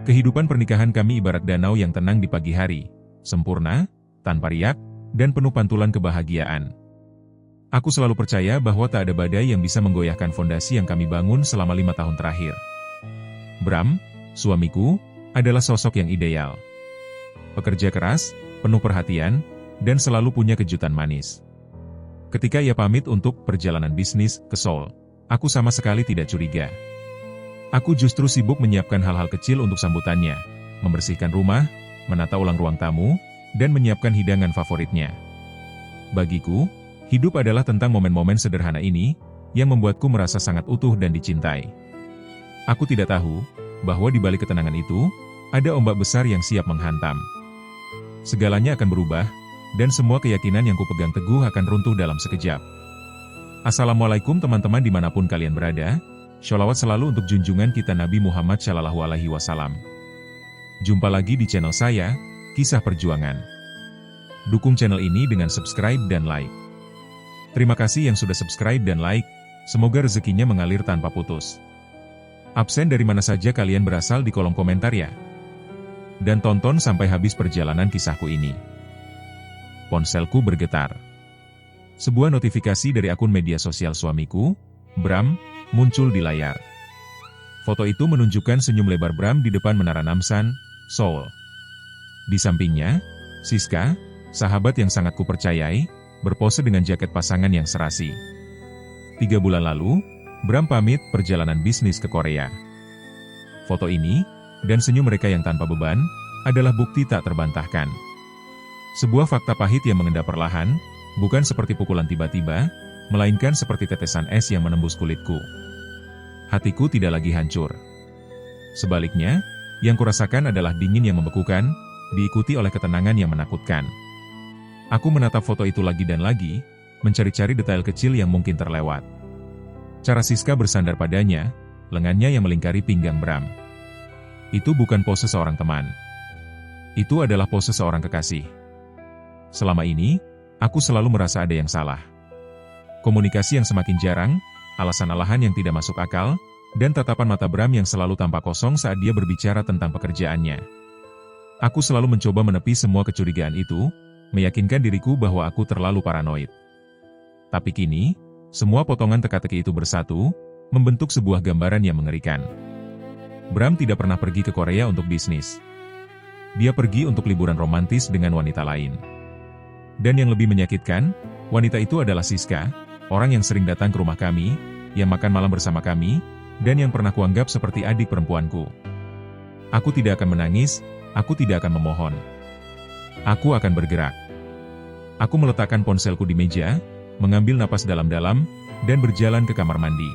Kehidupan pernikahan kami ibarat danau yang tenang di pagi hari, sempurna, tanpa riak, dan penuh pantulan kebahagiaan. Aku selalu percaya bahwa tak ada badai yang bisa menggoyahkan fondasi yang kami bangun selama 5 tahun terakhir. Bram, suamiku, adalah sosok yang ideal. Pekerja keras, penuh perhatian, dan selalu punya kejutan manis. Ketika ia pamit untuk perjalanan bisnis ke Seoul, aku sama sekali tidak curiga. Aku justru sibuk menyiapkan hal-hal kecil untuk sambutannya, membersihkan rumah, menata ulang ruang tamu, dan menyiapkan hidangan favoritnya. Bagiku, hidup adalah tentang momen-momen sederhana ini, yang membuatku merasa sangat utuh dan dicintai. Aku tidak tahu, bahwa di balik ketenangan itu, ada ombak besar yang siap menghantam. Segalanya akan berubah, dan semua keyakinan yang kupegang teguh akan runtuh dalam sekejap. Assalamualaikum teman-teman dimanapun kalian berada, sholawat selalu untuk junjungan kita Nabi Muhammad SAW. Jumpa lagi di channel saya, Kisah Perjuangan. Dukung channel ini dengan subscribe dan like. Terima kasih yang sudah subscribe dan like, semoga rezekinya mengalir tanpa putus. Absen dari mana saja kalian berasal di kolom komentar ya. Dan tonton sampai habis perjalanan kisahku ini. Ponselku bergetar. Sebuah notifikasi dari akun media sosial suamiku, Bram, muncul di layar. Foto itu menunjukkan senyum lebar Bram di depan Menara Namsan, Seoul. Di sampingnya, Siska, sahabat yang sangat kupercayai, berpose dengan jaket pasangan yang serasi. 3 bulan lalu, Bram pamit perjalanan bisnis ke Korea. Foto ini, dan senyum mereka yang tanpa beban, adalah bukti tak terbantahkan. Sebuah fakta pahit yang mengendap perlahan, bukan seperti pukulan tiba-tiba, melainkan seperti tetesan es yang menembus kulitku. Hatiku tidak lagi hancur. Sebaliknya, yang kurasakan adalah dingin yang membekukan, diikuti oleh ketenangan yang menakutkan. Aku menatap foto itu lagi dan lagi, mencari-cari detail kecil yang mungkin terlewat. Cara Siska bersandar padanya, lengannya yang melingkari pinggang Bram. Itu bukan pose seorang teman. Itu adalah pose seorang kekasih. Selama ini, aku selalu merasa ada yang salah. Komunikasi yang semakin jarang, alasan-alahan yang tidak masuk akal, dan tatapan mata Bram yang selalu tampak kosong saat dia berbicara tentang pekerjaannya. Aku selalu mencoba menepi semua kecurigaan itu, meyakinkan diriku bahwa aku terlalu paranoid. Tapi kini, semua potongan teka-teki itu bersatu, membentuk sebuah gambaran yang mengerikan. Bram tidak pernah pergi ke Korea untuk bisnis. Dia pergi untuk liburan romantis dengan wanita lain. Dan yang lebih menyakitkan, wanita itu adalah Siska, orang yang sering datang ke rumah kami, yang makan malam bersama kami, dan yang pernah kuanggap seperti adik perempuanku. Aku tidak akan menangis, aku tidak akan memohon. Aku akan bergerak. Aku meletakkan ponselku di meja, mengambil napas dalam-dalam, dan berjalan ke kamar mandi.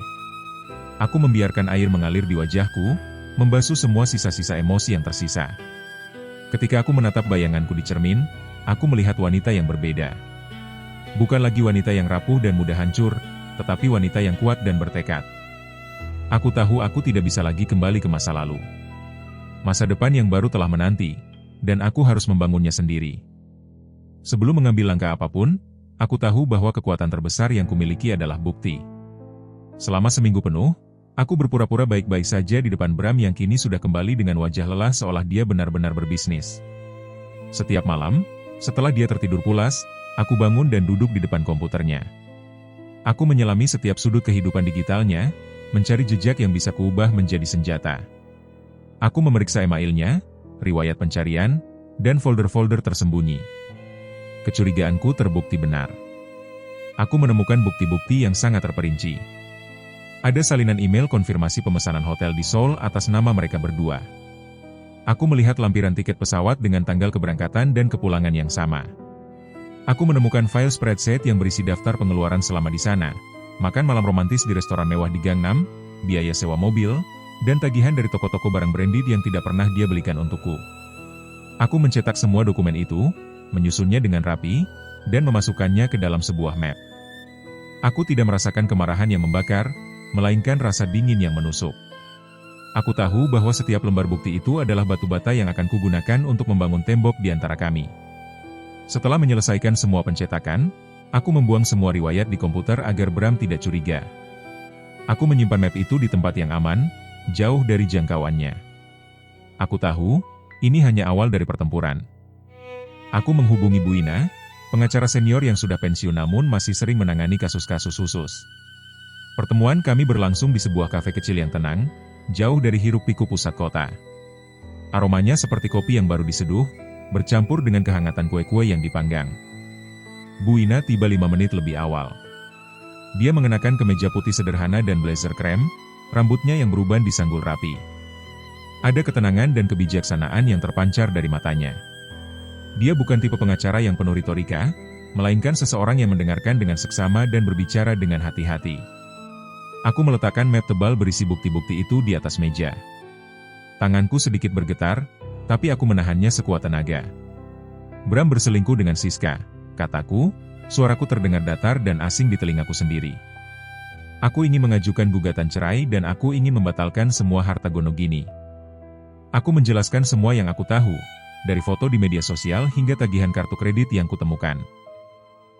Aku membiarkan air mengalir di wajahku, membasuh semua sisa-sisa emosi yang tersisa. Ketika aku menatap bayanganku di cermin, aku melihat wanita yang berbeda. Bukan lagi wanita yang rapuh dan mudah hancur, tetapi wanita yang kuat dan bertekad. Aku tahu aku tidak bisa lagi kembali ke masa lalu. Masa depan yang baru telah menanti, dan aku harus membangunnya sendiri. Sebelum mengambil langkah apapun, aku tahu bahwa kekuatan terbesar yang kumiliki adalah bukti. Selama seminggu penuh, aku berpura-pura baik-baik saja di depan Bram yang kini sudah kembali dengan wajah lelah seolah dia benar-benar berbisnis. Setiap malam, setelah dia tertidur pulas, aku bangun dan duduk di depan komputernya. Aku menyelami setiap sudut kehidupan digitalnya, mencari jejak yang bisa kuubah menjadi senjata. Aku memeriksa emailnya, riwayat pencarian, dan folder-folder tersembunyi. Kecurigaanku terbukti benar. Aku menemukan bukti-bukti yang sangat terperinci. Ada salinan email konfirmasi pemesanan hotel di Seoul atas nama mereka berdua. Aku melihat lampiran tiket pesawat dengan tanggal keberangkatan dan kepulangan yang sama. Aku menemukan file spreadsheet yang berisi daftar pengeluaran selama di sana, makan malam romantis di restoran mewah di Gangnam, biaya sewa mobil, dan tagihan dari toko-toko barang branded yang tidak pernah dia belikan untukku. Aku mencetak semua dokumen itu, menyusunnya dengan rapi, dan memasukkannya ke dalam sebuah map. Aku tidak merasakan kemarahan yang membakar, melainkan rasa dingin yang menusuk. Aku tahu bahwa setiap lembar bukti itu adalah batu bata yang akan kugunakan untuk membangun tembok di antara kami. Setelah menyelesaikan semua pencetakan, aku membuang semua riwayat di komputer agar Bram tidak curiga. Aku menyimpan map itu di tempat yang aman, jauh dari jangkauannya. Aku tahu, ini hanya awal dari pertempuran. Aku menghubungi Bu Ina, pengacara senior yang sudah pensiun namun masih sering menangani kasus-kasus khusus. Pertemuan kami berlangsung di sebuah kafe kecil yang tenang, jauh dari hiruk-pikuk pusat kota. Aromanya seperti kopi yang baru diseduh, bercampur dengan kehangatan kue-kue yang dipanggang. Bu Ina tiba 5 menit lebih awal. Dia mengenakan kemeja putih sederhana dan blazer krem, rambutnya yang beruban disanggul rapi. Ada ketenangan dan kebijaksanaan yang terpancar dari matanya. Dia bukan tipe pengacara yang penuh retorika, melainkan seseorang yang mendengarkan dengan seksama dan berbicara dengan hati-hati. Aku meletakkan map tebal berisi bukti-bukti itu di atas meja. Tanganku sedikit bergetar, tapi aku menahannya sekuat tenaga. Bram berselingkuh dengan Siska, kataku, suaraku terdengar datar dan asing di telingaku sendiri. Aku ingin mengajukan gugatan cerai dan aku ingin membatalkan semua harta Gonogini. Aku menjelaskan semua yang aku tahu, dari foto di media sosial hingga tagihan kartu kredit yang kutemukan.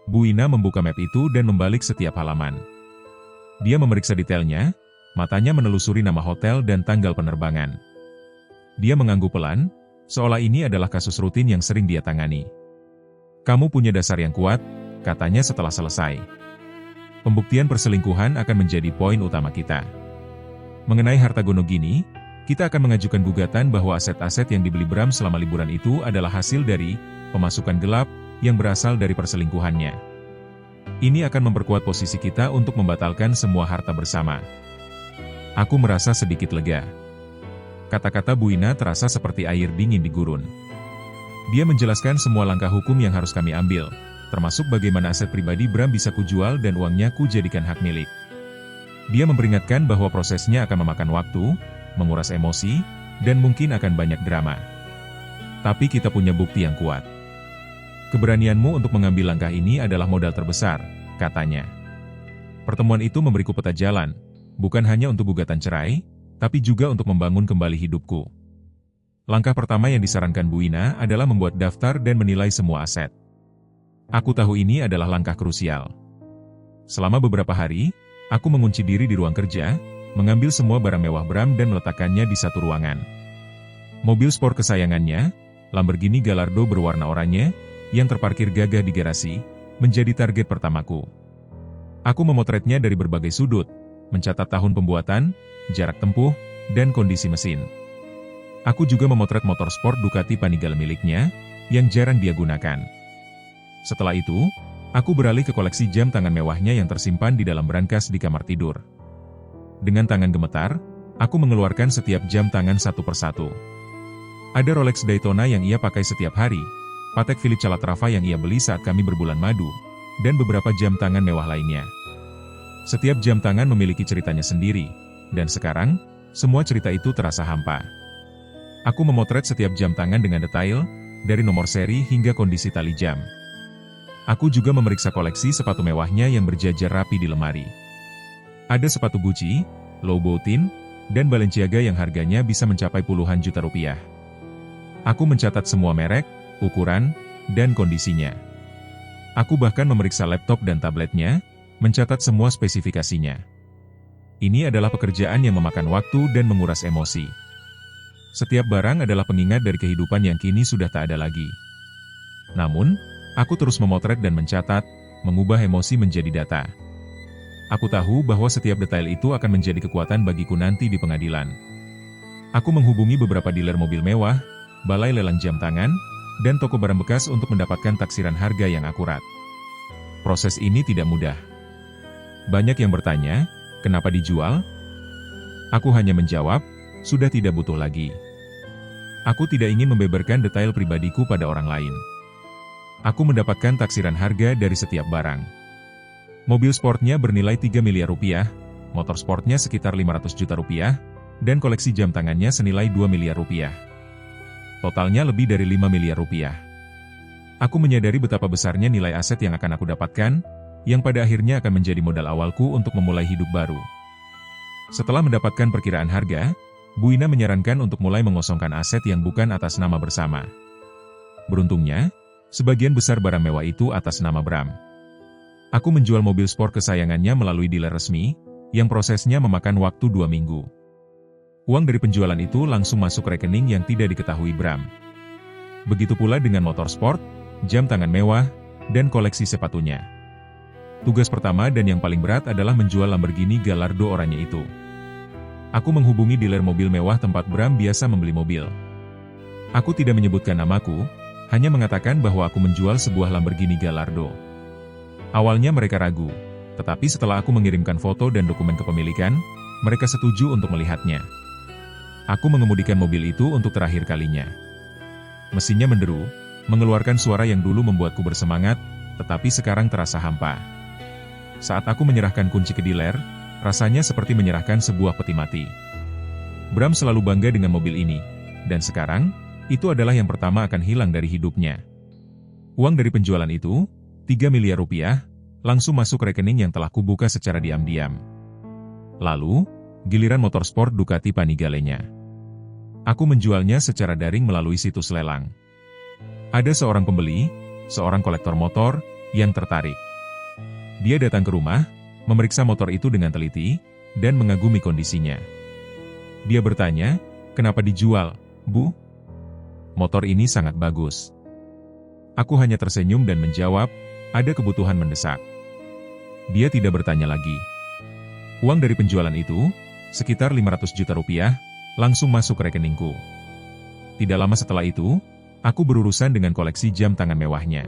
Bu Ina membuka map itu dan membalik setiap halaman. Dia memeriksa detailnya, matanya menelusuri nama hotel dan tanggal penerbangan. Dia mengangguk pelan, seolah ini adalah kasus rutin yang sering dia tangani. Kamu punya dasar yang kuat, katanya setelah selesai. Pembuktian perselingkuhan akan menjadi poin utama kita. Mengenai harta Gonogini, kita akan mengajukan gugatan bahwa aset-aset yang dibeli Bram selama liburan itu adalah hasil dari pemasukan gelap yang berasal dari perselingkuhannya. Ini akan memperkuat posisi kita untuk membatalkan semua harta bersama. Aku merasa sedikit lega. Kata-kata Bu Ina terasa seperti air dingin di gurun. Dia menjelaskan semua langkah hukum yang harus kami ambil, termasuk bagaimana aset pribadi Bram bisa kujual dan uangnya kujadikan hak milik. Dia memperingatkan bahwa prosesnya akan memakan waktu, menguras emosi, dan mungkin akan banyak drama. Tapi kita punya bukti yang kuat. Keberanianmu untuk mengambil langkah ini adalah modal terbesar, katanya. Pertemuan itu memberiku peta jalan, bukan hanya untuk gugatan cerai, tapi juga untuk membangun kembali hidupku. Langkah pertama yang disarankan Bu Ina adalah membuat daftar dan menilai semua aset. Aku tahu ini adalah langkah krusial. Selama beberapa hari, aku mengunci diri di ruang kerja, mengambil semua barang mewah Bram dan meletakkannya di satu ruangan. Mobil sport kesayangannya, Lamborghini Gallardo berwarna oranye, yang terparkir gagah di garasi, menjadi target pertamaku. Aku memotretnya dari berbagai sudut, mencatat tahun pembuatan, jarak tempuh, dan kondisi mesin. Aku juga memotret motor sport Ducati Panigale miliknya, yang jarang dia gunakan. Setelah itu, aku beralih ke koleksi jam tangan mewahnya yang tersimpan di dalam brankas di kamar tidur. Dengan tangan gemetar, aku mengeluarkan setiap jam tangan satu persatu. Ada Rolex Daytona yang ia pakai setiap hari, Patek Philippe Calatrava yang ia beli saat kami berbulan madu, dan beberapa jam tangan mewah lainnya. Setiap jam tangan memiliki ceritanya sendiri, dan sekarang, semua cerita itu terasa hampa. Aku memotret setiap jam tangan dengan detail, dari nomor seri hingga kondisi tali jam. Aku juga memeriksa koleksi sepatu mewahnya yang berjajar rapi di lemari. Ada sepatu Gucci, Louboutin, dan Balenciaga yang harganya bisa mencapai puluhan juta rupiah. Aku mencatat semua merek, ukuran, dan kondisinya. Aku bahkan memeriksa laptop dan tabletnya, mencatat semua spesifikasinya. Ini adalah pekerjaan yang memakan waktu dan menguras emosi. Setiap barang adalah pengingat dari kehidupan yang kini sudah tak ada lagi. Namun, aku terus memotret dan mencatat, mengubah emosi menjadi data. Aku tahu bahwa setiap detail itu akan menjadi kekuatan bagiku nanti di pengadilan. Aku menghubungi beberapa dealer mobil mewah, balai lelang jam tangan, dan toko barang bekas untuk mendapatkan taksiran harga yang akurat. Proses ini tidak mudah. Banyak yang bertanya, kenapa dijual? Aku hanya menjawab, sudah tidak butuh lagi. Aku tidak ingin membeberkan detail pribadiku pada orang lain. Aku mendapatkan taksiran harga dari setiap barang. Mobil sportnya bernilai 3 miliar rupiah, motor sportnya sekitar 500 juta rupiah, dan koleksi jam tangannya senilai 2 miliar rupiah. Totalnya lebih dari 5 miliar rupiah. Aku menyadari betapa besarnya nilai aset yang akan aku dapatkan, yang pada akhirnya akan menjadi modal awalku untuk memulai hidup baru. Setelah mendapatkan perkiraan harga, Bu Ina menyarankan untuk mulai mengosongkan aset yang bukan atas nama bersama. Beruntungnya, sebagian besar barang mewah itu atas nama Bram. Aku menjual mobil sport kesayangannya melalui dealer resmi, yang prosesnya memakan waktu 2 minggu. Uang dari penjualan itu langsung masuk rekening yang tidak diketahui Bram. Begitu pula dengan motor sport, jam tangan mewah, dan koleksi sepatunya. Tugas pertama dan yang paling berat adalah menjual Lamborghini Gallardo oranye itu. Aku menghubungi dealer mobil mewah tempat Bram biasa membeli mobil. Aku tidak menyebutkan namaku, hanya mengatakan bahwa aku menjual sebuah Lamborghini Gallardo. Awalnya mereka ragu, tetapi setelah aku mengirimkan foto dan dokumen kepemilikan, mereka setuju untuk melihatnya. Aku mengemudikan mobil itu untuk terakhir kalinya. Mesinnya menderu, mengeluarkan suara yang dulu membuatku bersemangat, tetapi sekarang terasa hampa. Saat aku menyerahkan kunci ke dealer, rasanya seperti menyerahkan sebuah peti mati. Bram selalu bangga dengan mobil ini, dan sekarang, itu adalah yang pertama akan hilang dari hidupnya. Uang dari penjualan itu, 3 miliar rupiah, langsung masuk rekening yang telah kubuka secara diam-diam. Lalu, giliran motor sport Ducati Panigale-nya. Aku menjualnya secara daring melalui situs lelang. Ada seorang pembeli, seorang kolektor motor, yang tertarik. Dia datang ke rumah, memeriksa motor itu dengan teliti, dan mengagumi kondisinya. Dia bertanya, "Kenapa dijual, Bu? Motor ini sangat bagus." Aku hanya tersenyum dan menjawab, "Ada kebutuhan mendesak." Dia tidak bertanya lagi. Uang dari penjualan itu, sekitar 500 juta rupiah, langsung masuk ke rekeningku. Tidak lama setelah itu, aku berurusan dengan koleksi jam tangan mewahnya.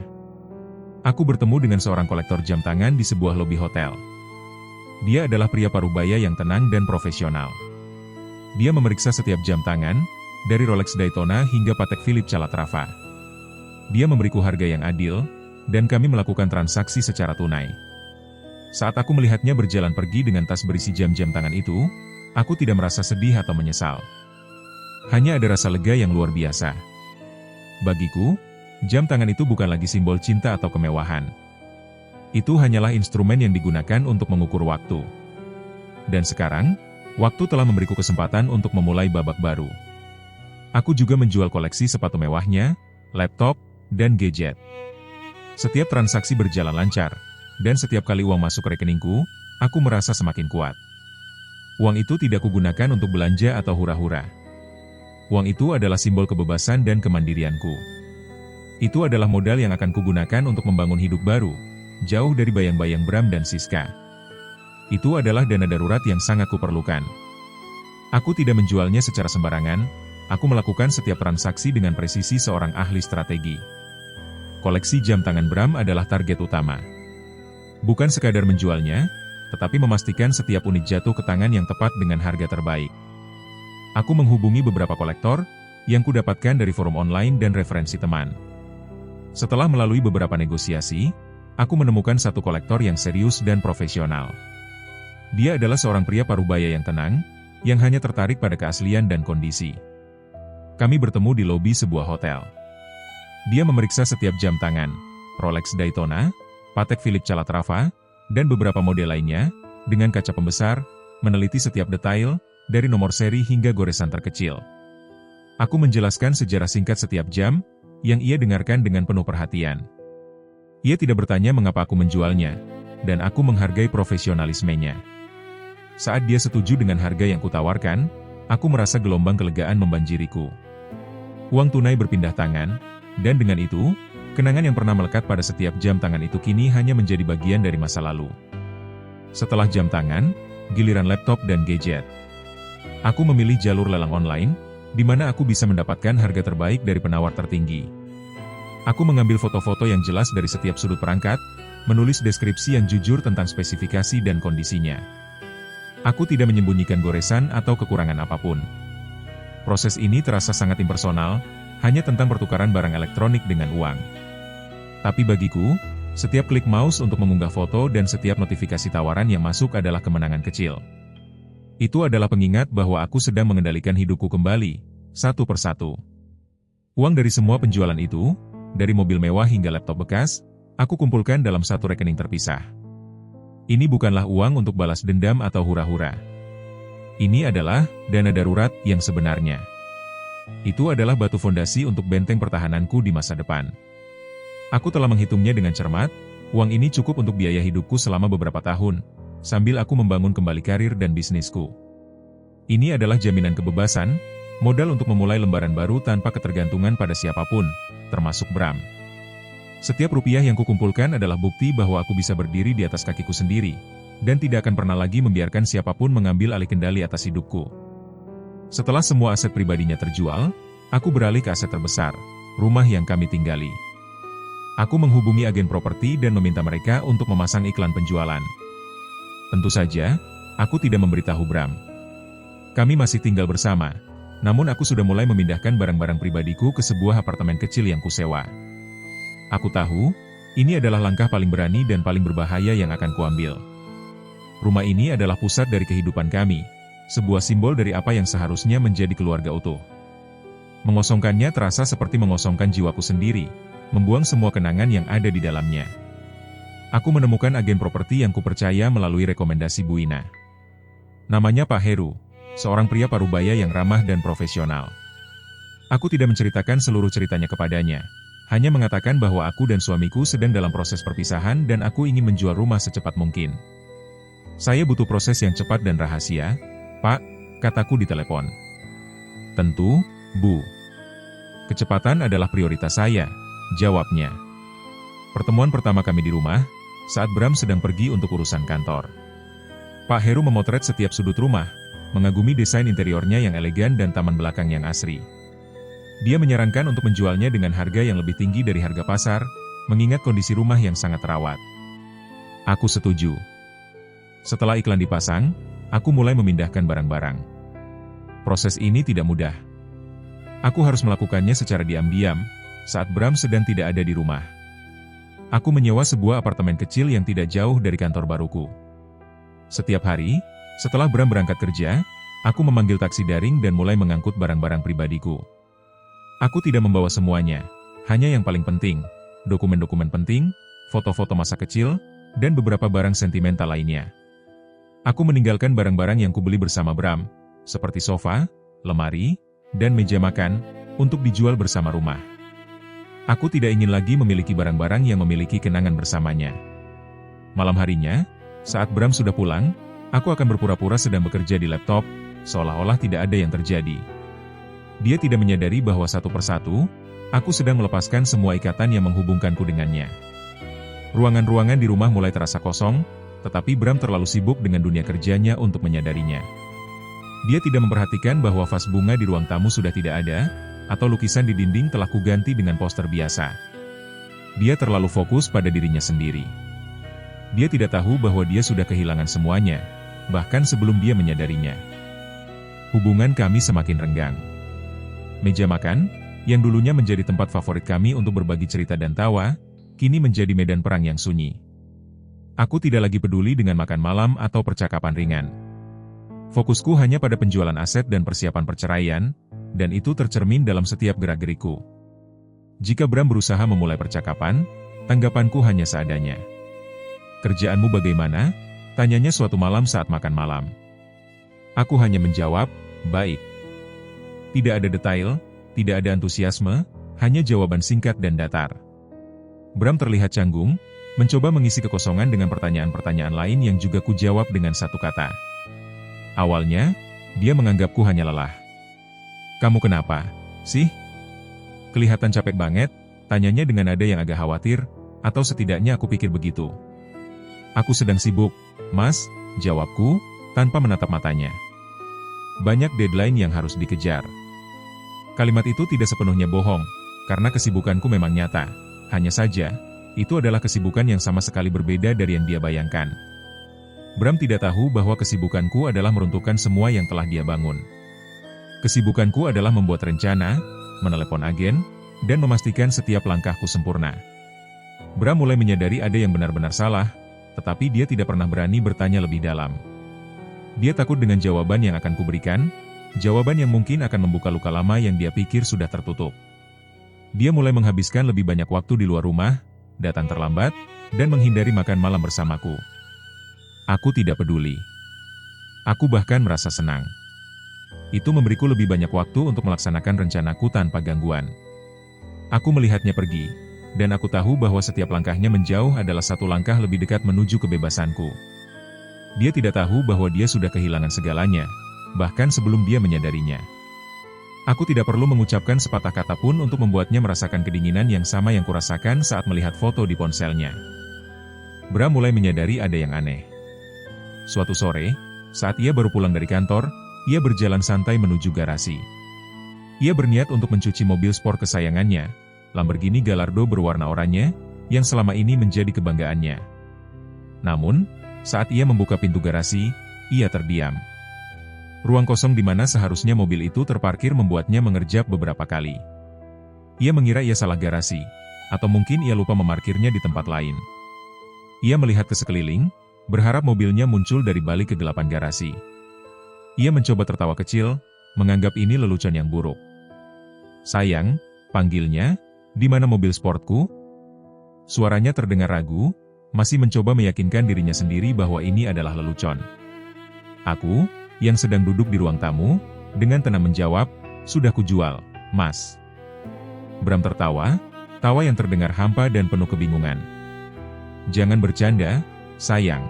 Aku bertemu dengan seorang kolektor jam tangan di sebuah lobi hotel. Dia adalah pria parubaya yang tenang dan profesional. Dia memeriksa setiap jam tangan, dari Rolex Daytona hingga Patek Philippe Calatrava. Dia memberiku harga yang adil, dan kami melakukan transaksi secara tunai. Saat aku melihatnya berjalan pergi dengan tas berisi jam-jam tangan itu, aku tidak merasa sedih atau menyesal. Hanya ada rasa lega yang luar biasa. Bagiku, jam tangan itu bukan lagi simbol cinta atau kemewahan. Itu hanyalah instrumen yang digunakan untuk mengukur waktu. Dan sekarang, waktu telah memberiku kesempatan untuk memulai babak baru. Aku juga menjual koleksi sepatu mewahnya, laptop, dan gadget. Setiap transaksi berjalan lancar, dan setiap kali uang masuk rekeningku, aku merasa semakin kuat. Uang itu tidak kugunakan untuk belanja atau hura-hura. Uang itu adalah simbol kebebasan dan kemandirianku. Itu adalah modal yang akan kugunakan untuk membangun hidup baru, jauh dari bayang-bayang Bram dan Siska. Itu adalah dana darurat yang sangat kuperlukan. Aku tidak menjualnya secara sembarangan, aku melakukan setiap transaksi dengan presisi seorang ahli strategi. Koleksi jam tangan Bram adalah target utama. Bukan sekadar menjualnya, tetapi memastikan setiap unit jatuh ke tangan yang tepat dengan harga terbaik. Aku menghubungi beberapa kolektor, yang kudapatkan dari forum online dan referensi teman. Setelah melalui beberapa negosiasi, aku menemukan satu kolektor yang serius dan profesional. Dia adalah seorang pria parubaya yang tenang, yang hanya tertarik pada keaslian dan kondisi. Kami bertemu di lobi sebuah hotel. Dia memeriksa setiap jam tangan, Rolex Daytona, Patek Philippe Calatrava, dan beberapa model lainnya, dengan kaca pembesar, meneliti setiap detail, dari nomor seri hingga goresan terkecil. Aku menjelaskan sejarah singkat setiap jam, yang ia dengarkan dengan penuh perhatian. Ia tidak bertanya mengapa aku menjualnya, dan aku menghargai profesionalismenya. Saat dia setuju dengan harga yang kutawarkan, aku merasa gelombang kelegaan membanjiriku. Uang tunai berpindah tangan, dan dengan itu, kenangan yang pernah melekat pada setiap jam tangan itu kini hanya menjadi bagian dari masa lalu. Setelah jam tangan, giliran laptop dan gadget. Aku memilih jalur lelang online, di mana aku bisa mendapatkan harga terbaik dari penawar tertinggi. Aku mengambil foto-foto yang jelas dari setiap sudut perangkat, menulis deskripsi yang jujur tentang spesifikasi dan kondisinya. Aku tidak menyembunyikan goresan atau kekurangan apapun. Proses ini terasa sangat impersonal, hanya tentang pertukaran barang elektronik dengan uang. Tapi bagiku, setiap klik mouse untuk mengunggah foto dan setiap notifikasi tawaran yang masuk adalah kemenangan kecil. Itu adalah pengingat bahwa aku sedang mengendalikan hidupku kembali, satu persatu. Uang dari semua penjualan itu, dari mobil mewah hingga laptop bekas, aku kumpulkan dalam satu rekening terpisah. Ini bukanlah uang untuk balas dendam atau hura-hura. Ini adalah dana darurat yang sebenarnya. Itu adalah batu fondasi untuk benteng pertahananku di masa depan. Aku telah menghitungnya dengan cermat, uang ini cukup untuk biaya hidupku selama beberapa tahun, sambil aku membangun kembali karir dan bisnisku. Ini adalah jaminan kebebasan, modal untuk memulai lembaran baru tanpa ketergantungan pada siapapun, termasuk Bram. Setiap rupiah yang kukumpulkan adalah bukti bahwa aku bisa berdiri di atas kakiku sendiri, dan tidak akan pernah lagi membiarkan siapapun mengambil alih kendali atas hidupku. Setelah semua aset pribadinya terjual, aku beralih ke aset terbesar, rumah yang kami tinggali. Aku menghubungi agen properti dan meminta mereka untuk memasang iklan penjualan. Tentu saja, aku tidak memberitahu Bram. Kami masih tinggal bersama, namun aku sudah mulai memindahkan barang-barang pribadiku ke sebuah apartemen kecil yang kusewa. Aku tahu, ini adalah langkah paling berani dan paling berbahaya yang akan kuambil. Rumah ini adalah pusat dari kehidupan kami, sebuah simbol dari apa yang seharusnya menjadi keluarga utuh. Mengosongkannya terasa seperti mengosongkan jiwaku sendiri, membuang semua kenangan yang ada di dalamnya. Aku menemukan agen properti yang kupercaya melalui rekomendasi Bu Ina. Namanya Pak Heru, seorang pria parubaya yang ramah dan profesional. Aku tidak menceritakan seluruh ceritanya kepadanya, hanya mengatakan bahwa aku dan suamiku sedang dalam proses perpisahan dan aku ingin menjual rumah secepat mungkin. Saya butuh proses yang cepat dan rahasia, Pak, kataku di telepon. Tentu, Bu. Kecepatan adalah prioritas saya, jawabnya. Pertemuan pertama kami di rumah, saat Bram sedang pergi untuk urusan kantor. Pak Heru memotret setiap sudut rumah, mengagumi desain interiornya yang elegan dan taman belakang yang asri. Dia menyarankan untuk menjualnya dengan harga yang lebih tinggi dari harga pasar, mengingat kondisi rumah yang sangat terawat. Aku setuju. Setelah iklan dipasang, aku mulai memindahkan barang-barang. Proses ini tidak mudah. Aku harus melakukannya secara diam-diam, saat Bram sedang tidak ada di rumah. Aku menyewa sebuah apartemen kecil yang tidak jauh dari kantor baruku. Setiap hari, setelah Bram berangkat kerja, aku memanggil taksi daring dan mulai mengangkut barang-barang pribadiku. Aku tidak membawa semuanya, hanya yang paling penting, dokumen-dokumen penting, foto-foto masa kecil, dan beberapa barang sentimental lainnya. Aku meninggalkan barang-barang yang kubeli bersama Bram, seperti sofa, lemari, dan meja makan, untuk dijual bersama rumah. Aku tidak ingin lagi memiliki barang-barang yang memiliki kenangan bersamanya. Malam harinya, saat Bram sudah pulang, aku akan berpura-pura sedang bekerja di laptop, seolah-olah tidak ada yang terjadi. Dia tidak menyadari bahwa satu persatu, aku sedang melepaskan semua ikatan yang menghubungkanku dengannya. Ruangan-ruangan di rumah mulai terasa kosong, tetapi Bram terlalu sibuk dengan dunia kerjanya untuk menyadarinya. Dia tidak memperhatikan bahwa vas bunga di ruang tamu sudah tidak ada, atau lukisan di dinding telah kuganti dengan poster biasa. Dia terlalu fokus pada dirinya sendiri. Dia tidak tahu bahwa dia sudah kehilangan semuanya, bahkan sebelum dia menyadarinya. Hubungan kami semakin renggang. Meja makan, yang dulunya menjadi tempat favorit kami untuk berbagi cerita dan tawa, kini menjadi medan perang yang sunyi. Aku tidak lagi peduli dengan makan malam atau percakapan ringan. Fokusku hanya pada penjualan aset dan persiapan perceraian, dan itu tercermin dalam setiap gerak-gerikku. Jika Bram berusaha memulai percakapan, tanggapanku hanya seadanya. "Kerjaanmu bagaimana?" tanyanya suatu malam saat makan malam. Aku hanya menjawab, "Baik." Tidak ada detail, tidak ada antusiasme, hanya jawaban singkat dan datar. Bram terlihat canggung, mencoba mengisi kekosongan dengan pertanyaan-pertanyaan lain yang juga kujawab dengan satu kata. Awalnya, dia menganggapku hanya lelah. "Kamu kenapa, sih? Kelihatan capek banget," tanyanya dengan nada yang agak khawatir, atau setidaknya aku pikir begitu. "Aku sedang sibuk, Mas," jawabku, tanpa menatap matanya. "Banyak deadline yang harus dikejar." Kalimat itu tidak sepenuhnya bohong, karena kesibukanku memang nyata. Hanya saja, itu adalah kesibukan yang sama sekali berbeda dari yang dia bayangkan. Bram tidak tahu bahwa kesibukanku adalah meruntuhkan semua yang telah dia bangun. Kesibukanku adalah membuat rencana, menelepon agen, dan memastikan setiap langkahku sempurna. Bram mulai menyadari ada yang benar-benar salah, tetapi dia tidak pernah berani bertanya lebih dalam. Dia takut dengan jawaban yang akan kuberikan, jawaban yang mungkin akan membuka luka lama yang dia pikir sudah tertutup. Dia mulai menghabiskan lebih banyak waktu di luar rumah, datang terlambat, dan menghindari makan malam bersamaku. Aku tidak peduli. Aku bahkan merasa senang. Itu memberiku lebih banyak waktu untuk melaksanakan rencanaku tanpa gangguan. Aku melihatnya pergi, dan aku tahu bahwa setiap langkahnya menjauh adalah satu langkah lebih dekat menuju kebebasanku. Dia tidak tahu bahwa dia sudah kehilangan segalanya, bahkan sebelum dia menyadarinya. Aku tidak perlu mengucapkan sepatah kata pun untuk membuatnya merasakan kedinginan yang sama yang kurasakan saat melihat foto di ponselnya. Bram mulai menyadari ada yang aneh. Suatu sore, saat ia baru pulang dari kantor, ia berjalan santai menuju garasi. Ia berniat untuk mencuci mobil sport kesayangannya, Lamborghini Gallardo berwarna oranye, yang selama ini menjadi kebanggaannya. Namun, saat ia membuka pintu garasi, ia terdiam. Ruang kosong di mana seharusnya mobil itu terparkir membuatnya mengerjap beberapa kali. Ia mengira ia salah garasi, atau mungkin ia lupa memarkirnya di tempat lain. Ia melihat ke sekeliling, berharap mobilnya muncul dari balik kegelapan garasi. Ia mencoba tertawa kecil, menganggap ini lelucon yang buruk. "Sayang," panggilnya, "di mana mobil sportku?" Suaranya terdengar ragu, masih mencoba meyakinkan dirinya sendiri bahwa ini adalah lelucon. "Aku, yang sedang duduk di ruang tamu," dengan tenang menjawab, "sudah kujual, Mas." Bram tertawa, tawa yang terdengar hampa dan penuh kebingungan. "Jangan bercanda, sayang.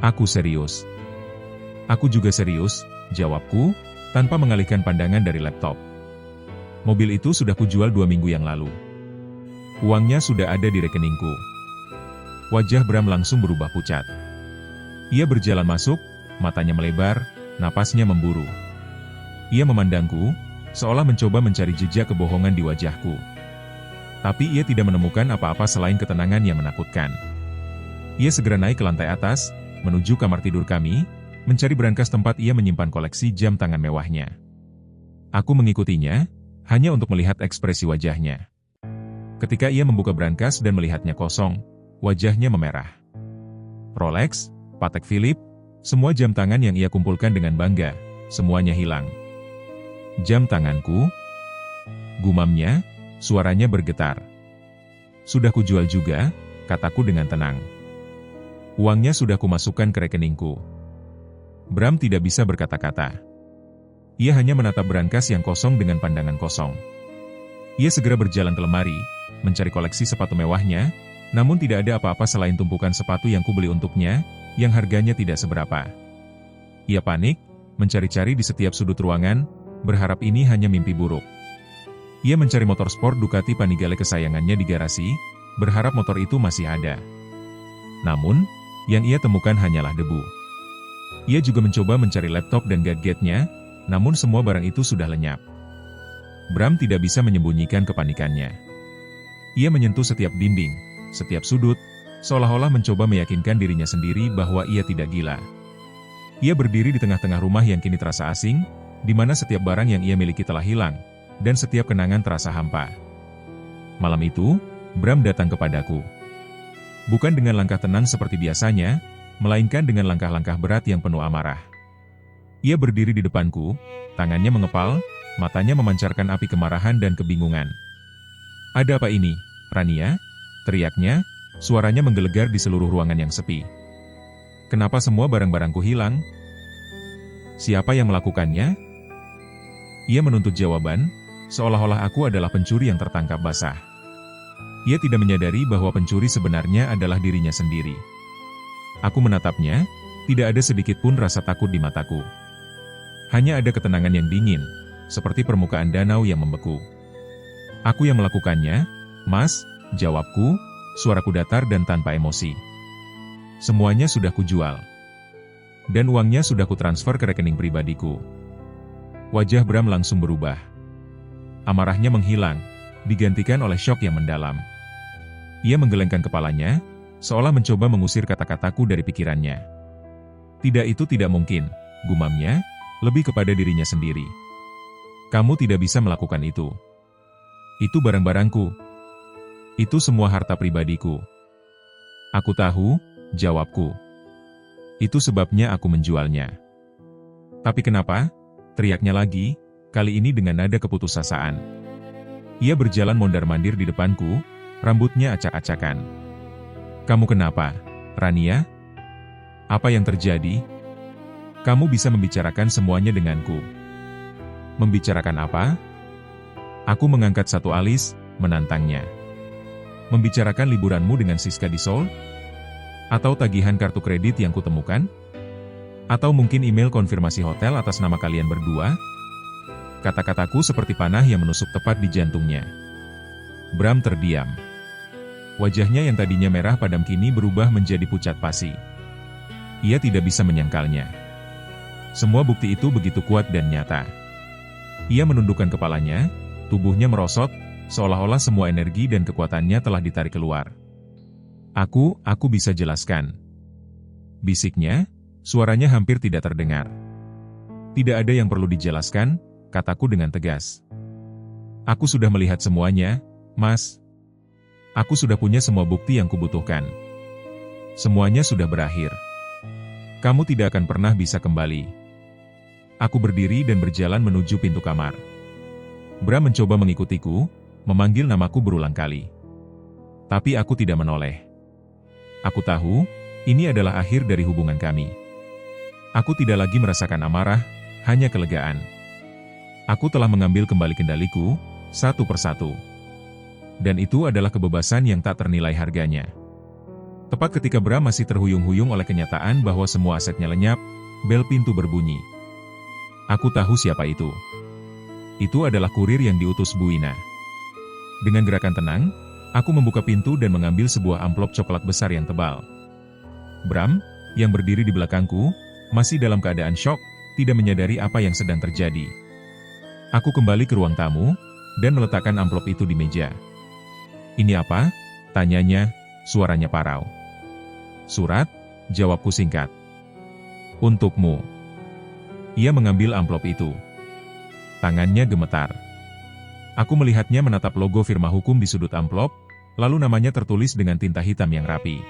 Aku serius." "Aku juga serius," jawabku, tanpa mengalihkan pandangan dari laptop. "Mobil itu sudah kujual 2 minggu yang lalu. Uangnya sudah ada di rekeningku." Wajah Bram langsung berubah pucat. Ia berjalan masuk, matanya melebar, napasnya memburu. Ia memandangku, seolah mencoba mencari jejak kebohongan di wajahku. Tapi ia tidak menemukan apa-apa selain ketenangan yang menakutkan. Ia segera naik ke lantai atas, menuju kamar tidur kami, mencari brankas tempat ia menyimpan koleksi jam tangan mewahnya. Aku mengikutinya, hanya untuk melihat ekspresi wajahnya. Ketika ia membuka brankas dan melihatnya kosong, wajahnya memerah. Rolex, Patek Philippe, semua jam tangan yang ia kumpulkan dengan bangga, semuanya hilang. "Jam tanganku?" gumamnya, suaranya bergetar. "Sudah kujual juga," kataku dengan tenang. "Uangnya sudah kumasukkan ke rekeningku." Bram tidak bisa berkata-kata. Ia hanya menatap brankas yang kosong dengan pandangan kosong. Ia segera berjalan ke lemari, mencari koleksi sepatu mewahnya, namun tidak ada apa-apa selain tumpukan sepatu yang kubeli untuknya, yang harganya tidak seberapa. Ia panik, mencari-cari di setiap sudut ruangan, berharap ini hanya mimpi buruk. Ia mencari motor sport Ducati Panigale kesayangannya di garasi, berharap motor itu masih ada. Namun, yang ia temukan hanyalah debu. Ia juga mencoba mencari laptop dan gadgetnya, namun semua barang itu sudah lenyap. Bram tidak bisa menyembunyikan kepanikannya. Ia menyentuh setiap dinding, setiap sudut, seolah-olah mencoba meyakinkan dirinya sendiri bahwa ia tidak gila. Ia berdiri di tengah-tengah rumah yang kini terasa asing, di mana setiap barang yang ia miliki telah hilang, dan setiap kenangan terasa hampa. Malam itu, Bram datang kepadaku. Bukan dengan langkah tenang seperti biasanya, melainkan dengan langkah-langkah berat yang penuh amarah. Ia berdiri di depanku, tangannya mengepal, matanya memancarkan api kemarahan dan kebingungan. "Ada apa ini, Rania?" teriaknya, suaranya menggelegar di seluruh ruangan yang sepi. "Kenapa semua barang-barangku hilang? Siapa yang melakukannya?" Ia menuntut jawaban, seolah-olah aku adalah pencuri yang tertangkap basah. Ia tidak menyadari bahwa pencuri sebenarnya adalah dirinya sendiri. Aku menatapnya, tidak ada sedikit pun rasa takut di mataku. Hanya ada ketenangan yang dingin, seperti permukaan danau yang membeku. "Aku yang melakukannya, Mas," jawabku, suaraku datar dan tanpa emosi. "Semuanya sudah kujual. Dan uangnya sudah kutransfer ke rekening pribadiku." Wajah Bram langsung berubah. Amarahnya menghilang, digantikan oleh syok yang mendalam. Ia menggelengkan kepalanya, seolah mencoba mengusir kata-kataku dari pikirannya. "Tidak, itu tidak mungkin," gumamnya, lebih kepada dirinya sendiri. "Kamu tidak bisa melakukan itu. Itu barang-barangku. Itu semua harta pribadiku." "Aku tahu," jawabku. "Itu sebabnya aku menjualnya." "Tapi kenapa?" teriaknya lagi, kali ini dengan nada keputusasaan. Ia berjalan mondar-mandir di depanku, rambutnya acak-acakan. "Kamu kenapa, Rania? Apa yang terjadi? Kamu bisa membicarakan semuanya denganku." "Membicarakan apa?" Aku mengangkat satu alis, menantangnya. "Membicarakan liburanmu dengan Siska di Seoul? Atau tagihan kartu kredit yang kutemukan? Atau mungkin email konfirmasi hotel atas nama kalian berdua? Kata-kataku seperti panah yang menusuk tepat di jantungnya. Bram terdiam. Wajahnya yang tadinya merah padam kini berubah menjadi pucat pasi. Ia tidak bisa menyangkalnya. Semua bukti itu begitu kuat dan nyata. Ia menundukkan kepalanya, tubuhnya merosot, seolah-olah semua energi dan kekuatannya telah ditarik keluar. Aku bisa jelaskan. Bisiknya, suaranya hampir tidak terdengar. Tidak ada yang perlu dijelaskan, kataku dengan tegas. Aku sudah melihat semuanya, Mas. Aku sudah punya semua bukti yang kubutuhkan. Semuanya sudah berakhir. Kamu tidak akan pernah bisa kembali. Aku berdiri dan berjalan menuju pintu kamar. Bram mencoba mengikutiku, memanggil namaku berulang kali. Tapi aku tidak menoleh. Aku tahu, ini adalah akhir dari hubungan kami. Aku tidak lagi merasakan amarah, hanya kelegaan. Aku telah mengambil kembali kendaliku, satu persatu. Dan itu adalah kebebasan yang tak ternilai harganya. Tepat ketika Bram masih terhuyung-huyung oleh kenyataan bahwa semua asetnya lenyap, bel pintu berbunyi. Aku tahu siapa itu. Itu adalah kurir yang diutus Bu Ina. Dengan gerakan tenang, aku membuka pintu dan mengambil sebuah amplop coklat besar yang tebal. Bram, yang berdiri di belakangku, masih dalam keadaan syok, tidak menyadari apa yang sedang terjadi. Aku kembali ke ruang tamu, dan meletakkan amplop itu di meja. Ini apa? Tanyanya, suaranya parau. Surat, jawabku singkat. Untukmu. Ia mengambil amplop itu. Tangannya gemetar. Aku melihatnya menatap logo firma hukum di sudut amplop, lalu namanya tertulis dengan tinta hitam yang rapi.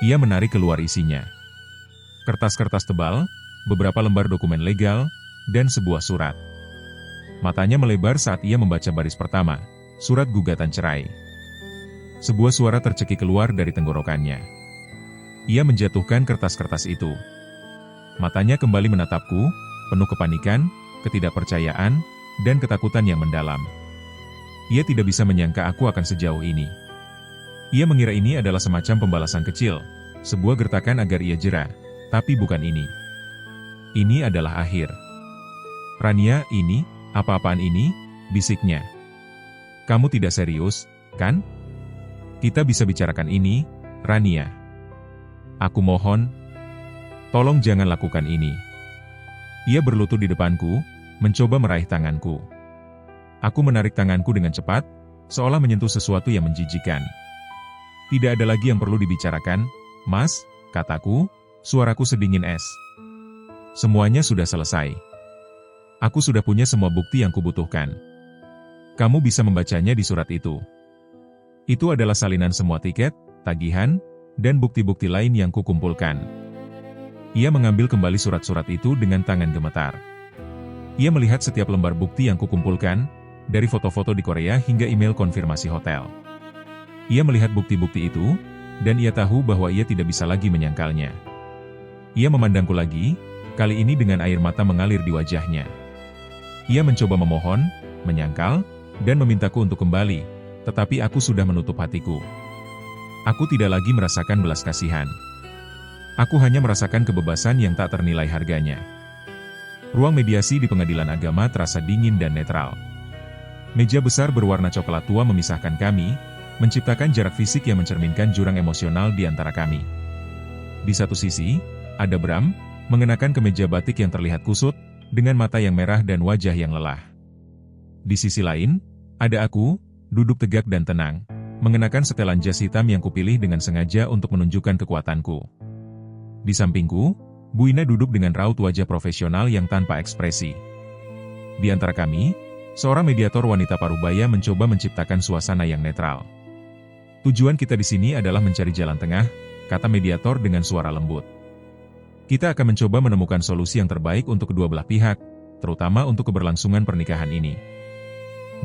Ia menarik keluar isinya. Kertas-kertas tebal, beberapa lembar dokumen legal, dan sebuah surat. Matanya melebar saat ia membaca baris pertama. Surat gugatan cerai. Sebuah suara tercekik keluar dari tenggorokannya. Ia menjatuhkan kertas-kertas itu. Matanya kembali menatapku, penuh kepanikan, ketidakpercayaan, dan ketakutan yang mendalam. Ia tidak bisa menyangka aku akan sejauh ini. Ia mengira ini adalah semacam pembalasan kecil, sebuah gertakan agar ia jera, tapi bukan ini. Ini adalah akhir. Rania, ini, apa-apaan ini? Bisiknya. Kamu tidak serius, kan? Kita bisa bicarakan ini, Rania. Aku mohon, tolong jangan lakukan ini. Ia berlutut di depanku, mencoba meraih tanganku. Aku menarik tanganku dengan cepat, seolah menyentuh sesuatu yang menjijikan. Tidak ada lagi yang perlu dibicarakan, Mas, kataku, suaraku sedingin es. Semuanya sudah selesai. Aku sudah punya semua bukti yang kubutuhkan. Kamu bisa membacanya di surat itu. Itu adalah salinan semua tiket, tagihan, dan bukti-bukti lain yang kukumpulkan. Ia mengambil kembali surat-surat itu dengan tangan gemetar. Ia melihat setiap lembar bukti yang kukumpulkan, dari foto-foto di Korea hingga email konfirmasi hotel. Ia melihat bukti-bukti itu, dan ia tahu bahwa ia tidak bisa lagi menyangkalnya. Ia memandangku lagi, kali ini dengan air mata mengalir di wajahnya. Ia mencoba memohon, menyangkal, dan memintaku untuk kembali, tetapi aku sudah menutup hatiku. Aku tidak lagi merasakan belas kasihan. Aku hanya merasakan kebebasan yang tak ternilai harganya. Ruang mediasi di pengadilan agama terasa dingin dan netral. Meja besar berwarna coklat tua memisahkan kami, menciptakan jarak fisik yang mencerminkan jurang emosional di antara kami. Di satu sisi, ada Bram, mengenakan kemeja batik yang terlihat kusut, dengan mata yang merah dan wajah yang lelah. Di sisi lain, ada aku, duduk tegak dan tenang, mengenakan setelan jas hitam yang kupilih dengan sengaja untuk menunjukkan kekuatanku. Di sampingku, Bu Ina duduk dengan raut wajah profesional yang tanpa ekspresi. Di antara kami, seorang mediator wanita parubaya mencoba menciptakan suasana yang netral. Tujuan kita di sini adalah mencari jalan tengah, kata mediator dengan suara lembut. Kita akan mencoba menemukan solusi yang terbaik untuk kedua belah pihak, terutama untuk keberlangsungan pernikahan ini.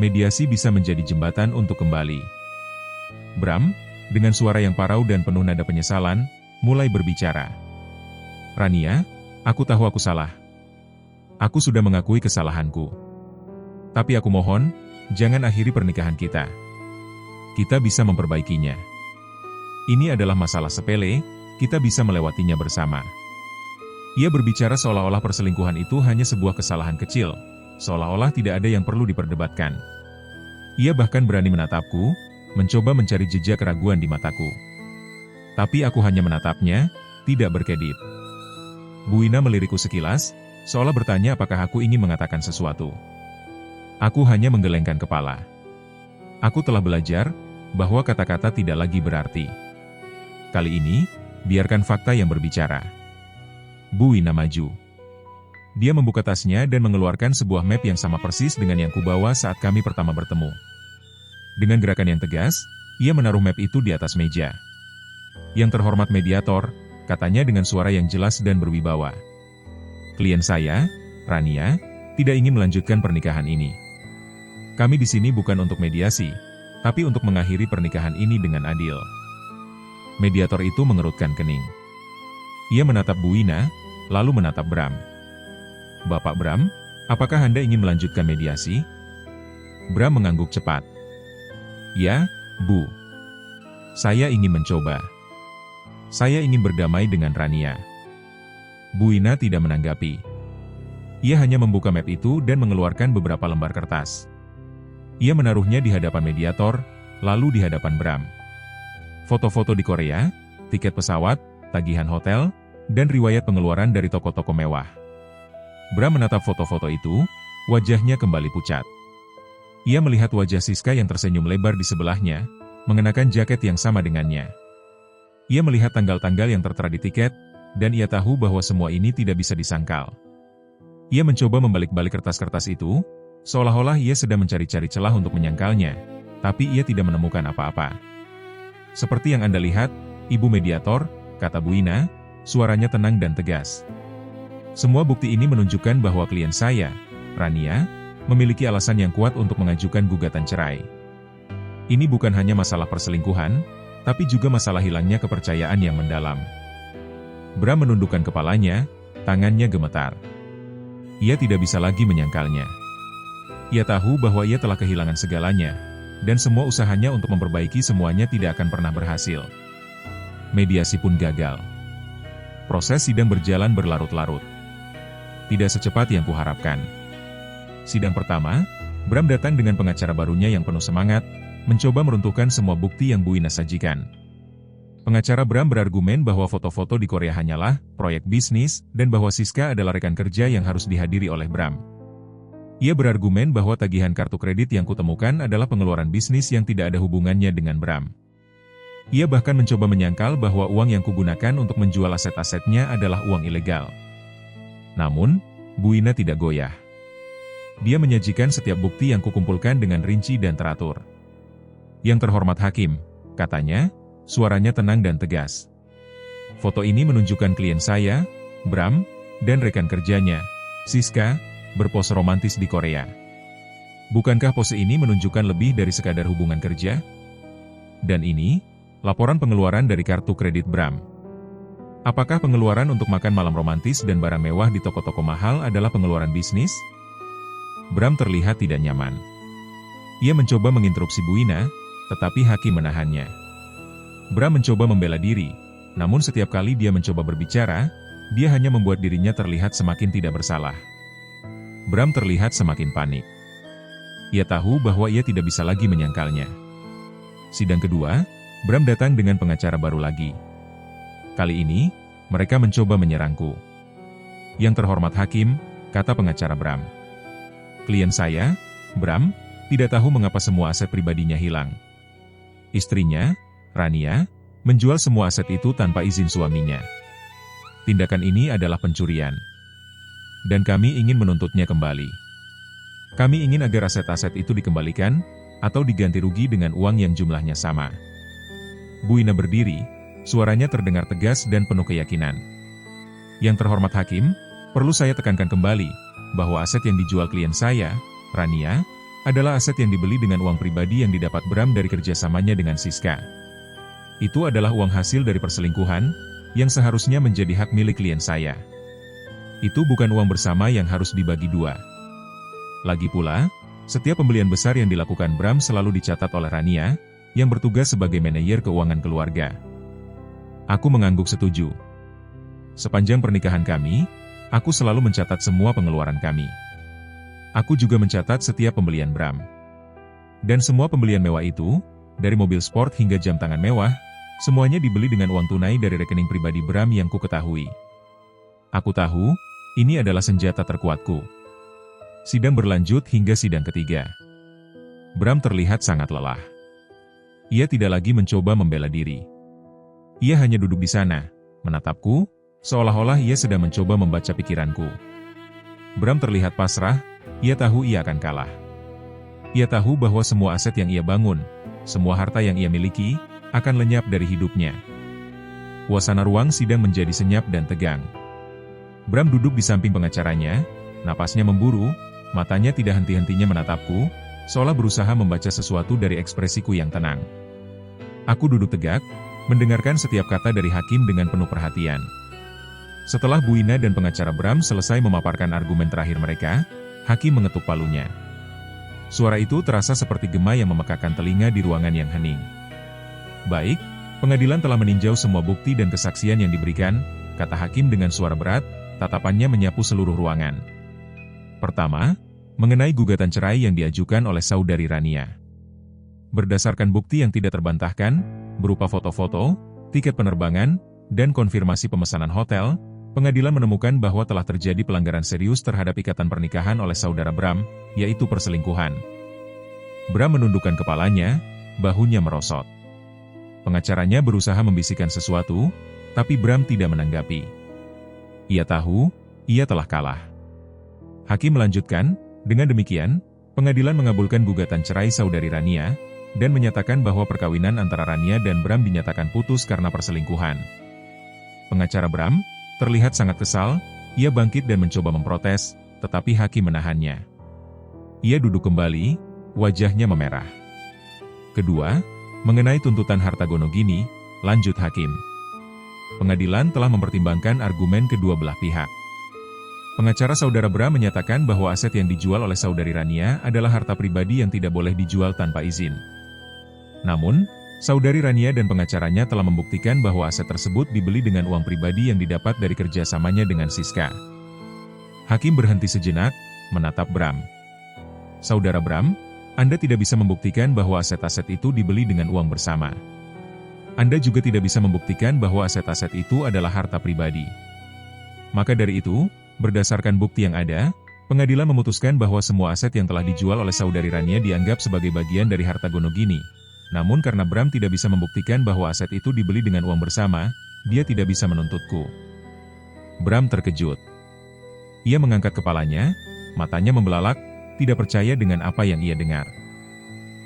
Mediasi bisa menjadi jembatan untuk kembali. Bram, dengan suara yang parau dan penuh nada penyesalan, mulai berbicara. Rania, aku tahu aku salah. Aku sudah mengakui kesalahanku. Tapi aku mohon, jangan akhiri pernikahan kita. Kita bisa memperbaikinya. Ini adalah masalah sepele, kita bisa melewatinya bersama. Ia berbicara seolah-olah perselingkuhan itu hanya sebuah kesalahan kecil, seolah-olah tidak ada yang perlu diperdebatkan. Ia bahkan berani menatapku, mencoba mencari jejak keraguan di mataku. Tapi aku hanya menatapnya, tidak berkedip. Bu Ina melirikku sekilas, seolah bertanya apakah aku ingin mengatakan sesuatu. Aku hanya menggelengkan kepala. Aku telah belajar bahwa kata-kata tidak lagi berarti. Kali ini, biarkan fakta yang berbicara. Bu Ina maju. Dia membuka tasnya dan mengeluarkan sebuah map yang sama persis dengan yang kubawa saat kami pertama bertemu. Dengan gerakan yang tegas, ia menaruh map itu di atas meja. Yang terhormat mediator, katanya dengan suara yang jelas dan berwibawa. Klien saya, Rania, tidak ingin melanjutkan pernikahan ini. Kami di sini bukan untuk mediasi, tapi untuk mengakhiri pernikahan ini dengan adil. Mediator itu mengerutkan kening. Ia menatap Bu Ina, lalu menatap Bram. Bapak Bram, apakah Anda ingin melanjutkan mediasi? Bram mengangguk cepat. Ya, Bu. Saya ingin mencoba. Saya ingin berdamai dengan Rania. Bu Ina tidak menanggapi. Ia hanya membuka map itu dan mengeluarkan beberapa lembar kertas. Ia menaruhnya di hadapan mediator, lalu di hadapan Bram. Foto-foto di Korea, tiket pesawat, tagihan hotel, dan riwayat pengeluaran dari toko-toko mewah. Bram menatap foto-foto itu, wajahnya kembali pucat. Ia melihat wajah Siska yang tersenyum lebar di sebelahnya, mengenakan jaket yang sama dengannya. Ia melihat tanggal-tanggal yang tertera di tiket, dan ia tahu bahwa semua ini tidak bisa disangkal. Ia mencoba membalik-balik kertas-kertas itu, seolah-olah ia sedang mencari-cari celah untuk menyangkalnya, tapi ia tidak menemukan apa-apa. Seperti yang Anda lihat, Ibu Mediator, kata Bu Ina, suaranya tenang dan tegas. Semua bukti ini menunjukkan bahwa klien saya, Rania, memiliki alasan yang kuat untuk mengajukan gugatan cerai. Ini bukan hanya masalah perselingkuhan, tapi juga masalah hilangnya kepercayaan yang mendalam. Bram menundukkan kepalanya, tangannya gemetar. Ia tidak bisa lagi menyangkalnya. Ia tahu bahwa ia telah kehilangan segalanya, dan semua usahanya untuk memperbaiki semuanya tidak akan pernah berhasil. Mediasi pun gagal. Proses sidang berjalan berlarut-larut. Tidak secepat yang kuharapkan. Sidang pertama, Bram datang dengan pengacara barunya yang penuh semangat, mencoba meruntuhkan semua bukti yang Bu Ina sajikan. Pengacara Bram berargumen bahwa foto-foto di Korea hanyalah proyek bisnis, dan bahwa Siska adalah rekan kerja yang harus dihadiri oleh Bram. Ia berargumen bahwa tagihan kartu kredit yang kutemukan adalah pengeluaran bisnis yang tidak ada hubungannya dengan Bram. Ia bahkan mencoba menyangkal bahwa uang yang kugunakan untuk menjual aset-asetnya adalah uang ilegal. Namun, Bu Ina tidak goyah. Dia menyajikan setiap bukti yang kukumpulkan dengan rinci dan teratur. Yang terhormat hakim, katanya, suaranya tenang dan tegas. Foto ini menunjukkan klien saya, Bram, dan rekan kerjanya, Siska, berpose romantis di Korea. Bukankah pose ini menunjukkan lebih dari sekadar hubungan kerja? Dan ini, laporan pengeluaran dari kartu kredit Bram. Apakah pengeluaran untuk makan malam romantis dan barang mewah di toko-toko mahal adalah pengeluaran bisnis? Bram terlihat tidak nyaman. Ia mencoba menginterupsi Bu Ina, tetapi hakim menahannya. Bram mencoba membela diri, namun setiap kali dia mencoba berbicara, dia hanya membuat dirinya terlihat semakin tidak bersalah. Bram terlihat semakin panik. Ia tahu bahwa ia tidak bisa lagi menyangkalnya. Sidang kedua, Bram datang dengan pengacara baru lagi. Kali ini, mereka mencoba menyerangku. Yang terhormat hakim, kata pengacara Bram. Klien saya, Bram, tidak tahu mengapa semua aset pribadinya hilang. Istrinya, Rania, menjual semua aset itu tanpa izin suaminya. Tindakan ini adalah pencurian. Dan kami ingin menuntutnya kembali. Kami ingin agar aset-aset itu dikembalikan, atau diganti rugi dengan uang yang jumlahnya sama. Bu Ina berdiri, suaranya terdengar tegas dan penuh keyakinan. Yang terhormat hakim, perlu saya tekankan kembali, bahwa aset yang dijual klien saya, Rania, adalah aset yang dibeli dengan uang pribadi yang didapat Bram dari kerjasamanya dengan Siska. Itu adalah uang hasil dari perselingkuhan, yang seharusnya menjadi hak milik klien saya. Itu bukan uang bersama yang harus dibagi dua. Lagi pula, setiap pembelian besar yang dilakukan Bram selalu dicatat oleh Rania, yang bertugas sebagai manajer keuangan keluarga. Aku mengangguk setuju. Sepanjang pernikahan kami, aku selalu mencatat semua pengeluaran kami. Aku juga mencatat setiap pembelian Bram. Dan semua pembelian mewah itu, dari mobil sport hingga jam tangan mewah, semuanya dibeli dengan uang tunai dari rekening pribadi Bram yang ku ketahui. Aku tahu, ini adalah senjata terkuatku. Sidang berlanjut hingga sidang ketiga. Bram terlihat sangat lelah. Ia tidak lagi mencoba membela diri. Ia hanya duduk di sana, menatapku, seolah-olah ia sedang mencoba membaca pikiranku. Bram terlihat pasrah, ia tahu ia akan kalah. Ia tahu bahwa semua aset yang ia bangun, semua harta yang ia miliki, akan lenyap dari hidupnya. Suasana ruang sidang menjadi senyap dan tegang. Bram duduk di samping pengacaranya, napasnya memburu, matanya tidak henti-hentinya menatapku, seolah berusaha membaca sesuatu dari ekspresiku yang tenang. Aku duduk tegak, mendengarkan setiap kata dari hakim dengan penuh perhatian. Setelah Bu Ina dan pengacara Bram selesai memaparkan argumen terakhir mereka, hakim mengetuk palunya. Suara itu terasa seperti gema yang memekakan telinga di ruangan yang hening. Baik, pengadilan telah meninjau semua bukti dan kesaksian yang diberikan, kata hakim dengan suara berat, tatapannya menyapu seluruh ruangan. Pertama, mengenai gugatan cerai yang diajukan oleh saudari Rania. Berdasarkan bukti yang tidak terbantahkan, berupa foto-foto, tiket penerbangan, dan konfirmasi pemesanan hotel, pengadilan menemukan bahwa telah terjadi pelanggaran serius terhadap ikatan pernikahan oleh saudara Bram, yaitu perselingkuhan. Bram menundukkan kepalanya, bahunya merosot. Pengacaranya berusaha membisikkan sesuatu, tapi Bram tidak menanggapi. Ia tahu, ia telah kalah. Hakim melanjutkan, dengan demikian, pengadilan mengabulkan gugatan cerai saudari Rania, dan menyatakan bahwa perkawinan antara Rania dan Bram dinyatakan putus karena perselingkuhan. Pengacara Bram terlihat sangat kesal, ia bangkit dan mencoba memprotes, tetapi hakim menahannya. Ia duduk kembali, wajahnya memerah. Kedua, mengenai tuntutan harta gono gini, lanjut hakim. Pengadilan telah mempertimbangkan argumen kedua belah pihak. Pengacara saudara Bram menyatakan bahwa aset yang dijual oleh saudari Rania adalah harta pribadi yang tidak boleh dijual tanpa izin. Namun, saudari Rania dan pengacaranya telah membuktikan bahwa aset tersebut dibeli dengan uang pribadi yang didapat dari kerjasamanya dengan Siska. Hakim berhenti sejenak, menatap Bram. Saudara Bram, Anda tidak bisa membuktikan bahwa aset-aset itu dibeli dengan uang bersama. Anda juga tidak bisa membuktikan bahwa aset-aset itu adalah harta pribadi. Maka dari itu, berdasarkan bukti yang ada, pengadilan memutuskan bahwa semua aset yang telah dijual oleh saudari Rania dianggap sebagai bagian dari harta gono gini. Namun karena Bram tidak bisa membuktikan bahwa aset itu dibeli dengan uang bersama, dia tidak bisa menuntutku. Bram terkejut. Ia mengangkat kepalanya, matanya membelalak, tidak percaya dengan apa yang ia dengar.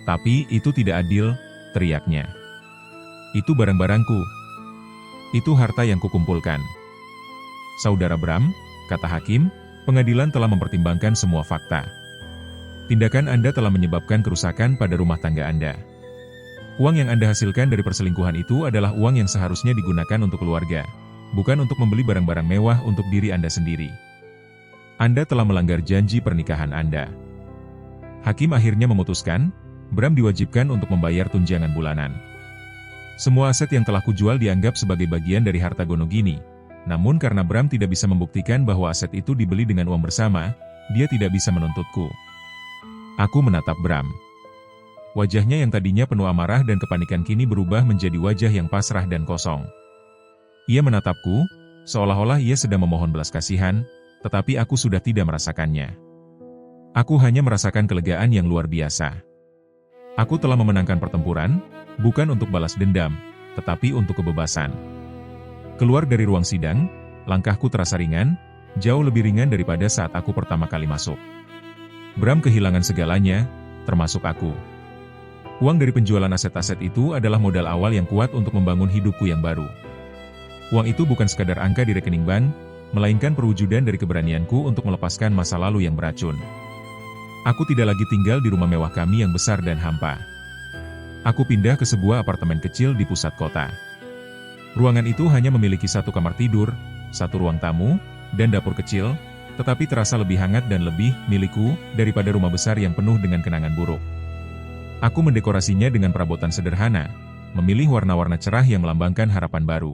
Tapi itu tidak adil, teriaknya. Itu barang-barangku. Itu harta yang kukumpulkan. Saudara Bram, kata hakim, pengadilan telah mempertimbangkan semua fakta. Tindakan Anda telah menyebabkan kerusakan pada rumah tangga Anda. Uang yang Anda hasilkan dari perselingkuhan itu adalah uang yang seharusnya digunakan untuk keluarga, bukan untuk membeli barang-barang mewah untuk diri Anda sendiri. Anda telah melanggar janji pernikahan Anda. Hakim akhirnya memutuskan, Bram diwajibkan untuk membayar tunjangan bulanan. Semua aset yang telah kujual dianggap sebagai bagian dari harta gono gini, namun karena Bram tidak bisa membuktikan bahwa aset itu dibeli dengan uang bersama, dia tidak bisa menuntutku. Aku menatap Bram. Wajahnya yang tadinya penuh amarah dan kepanikan kini berubah menjadi wajah yang pasrah dan kosong. Ia menatapku, seolah-olah ia sedang memohon belas kasihan, tetapi aku sudah tidak merasakannya. Aku hanya merasakan kelegaan yang luar biasa. Aku telah memenangkan pertempuran, bukan untuk balas dendam, tetapi untuk kebebasan. Keluar dari ruang sidang, langkahku terasa ringan, jauh lebih ringan daripada saat aku pertama kali masuk. Bram kehilangan segalanya, termasuk aku. Uang dari penjualan aset-aset itu adalah modal awal yang kuat untuk membangun hidupku yang baru. Uang itu bukan sekadar angka di rekening bank, melainkan perwujudan dari keberanianku untuk melepaskan masa lalu yang beracun. Aku tidak lagi tinggal di rumah mewah kami yang besar dan hampa. Aku pindah ke sebuah apartemen kecil di pusat kota. Ruangan itu hanya memiliki satu kamar tidur, satu ruang tamu, dan dapur kecil, tetapi terasa lebih hangat dan lebih milikku daripada rumah besar yang penuh dengan kenangan buruk. Aku mendekorasinya dengan perabotan sederhana, memilih warna-warna cerah yang melambangkan harapan baru.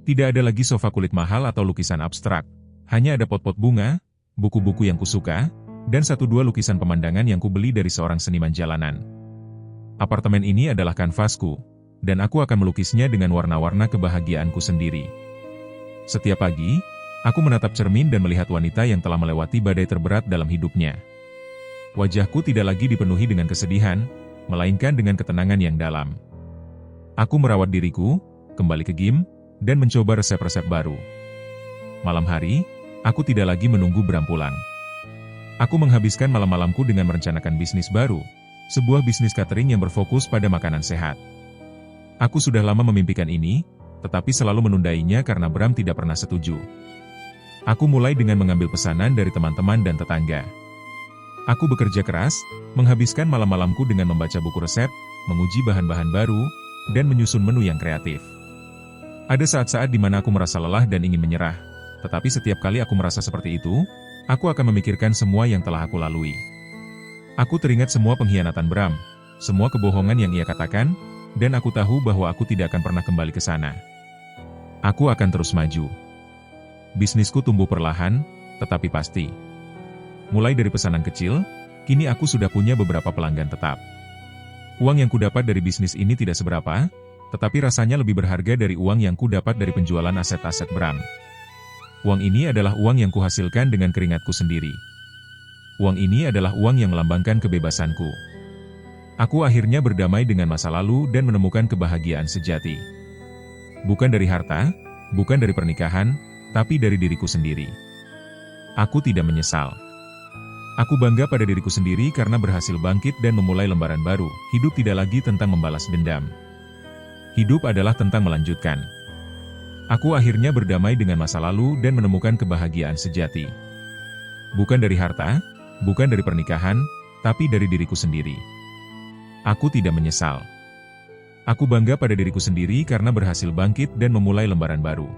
Tidak ada lagi sofa kulit mahal atau lukisan abstrak. Hanya ada pot-pot bunga, buku-buku yang kusuka, dan satu dua lukisan pemandangan yang kubeli dari seorang seniman jalanan. Apartemen ini adalah kanvasku, dan aku akan melukisnya dengan warna-warna kebahagiaanku sendiri. Setiap pagi, aku menatap cermin dan melihat wanita yang telah melewati badai terberat dalam hidupnya. Wajahku tidak lagi dipenuhi dengan kesedihan, melainkan dengan ketenangan yang dalam. Aku merawat diriku, kembali ke gym, dan mencoba resep-resep baru. Malam hari, aku tidak lagi menunggu Bram pulang. Aku menghabiskan malam-malamku dengan merencanakan bisnis baru, sebuah bisnis catering yang berfokus pada makanan sehat. Aku sudah lama memimpikan ini, tetapi selalu menundainya karena Bram tidak pernah setuju. Aku mulai dengan mengambil pesanan dari teman-teman dan tetangga. Aku bekerja keras, menghabiskan malam-malamku dengan membaca buku resep, menguji bahan-bahan baru, dan menyusun menu yang kreatif. Ada saat-saat di mana aku merasa lelah dan ingin menyerah, tetapi setiap kali aku merasa seperti itu, aku akan memikirkan semua yang telah aku lalui. Aku teringat semua pengkhianatan Bram, semua kebohongan yang ia katakan, dan aku tahu bahwa aku tidak akan pernah kembali ke sana. Aku akan terus maju. Bisnisku tumbuh perlahan, tetapi pasti. Mulai dari pesanan kecil, kini aku sudah punya beberapa pelanggan tetap. Uang yang kudapat dari bisnis ini tidak seberapa, tetapi rasanya lebih berharga dari uang yang kudapat dari penjualan aset-aset Bram. Uang ini adalah uang yang kuhasilkan dengan keringatku sendiri. Uang ini adalah uang yang melambangkan kebebasanku. Aku akhirnya berdamai dengan masa lalu dan menemukan kebahagiaan sejati. Bukan dari harta, bukan dari pernikahan, tapi dari diriku sendiri. Aku tidak menyesal. Aku bangga pada diriku sendiri karena berhasil bangkit dan memulai lembaran baru. Hidup tidak lagi tentang membalas dendam. Hidup adalah tentang melanjutkan. Aku akhirnya berdamai dengan masa lalu dan menemukan kebahagiaan sejati. Bukan dari harta, bukan dari pernikahan, tapi dari diriku sendiri. Aku tidak menyesal. Aku bangga pada diriku sendiri karena berhasil bangkit dan memulai lembaran baru.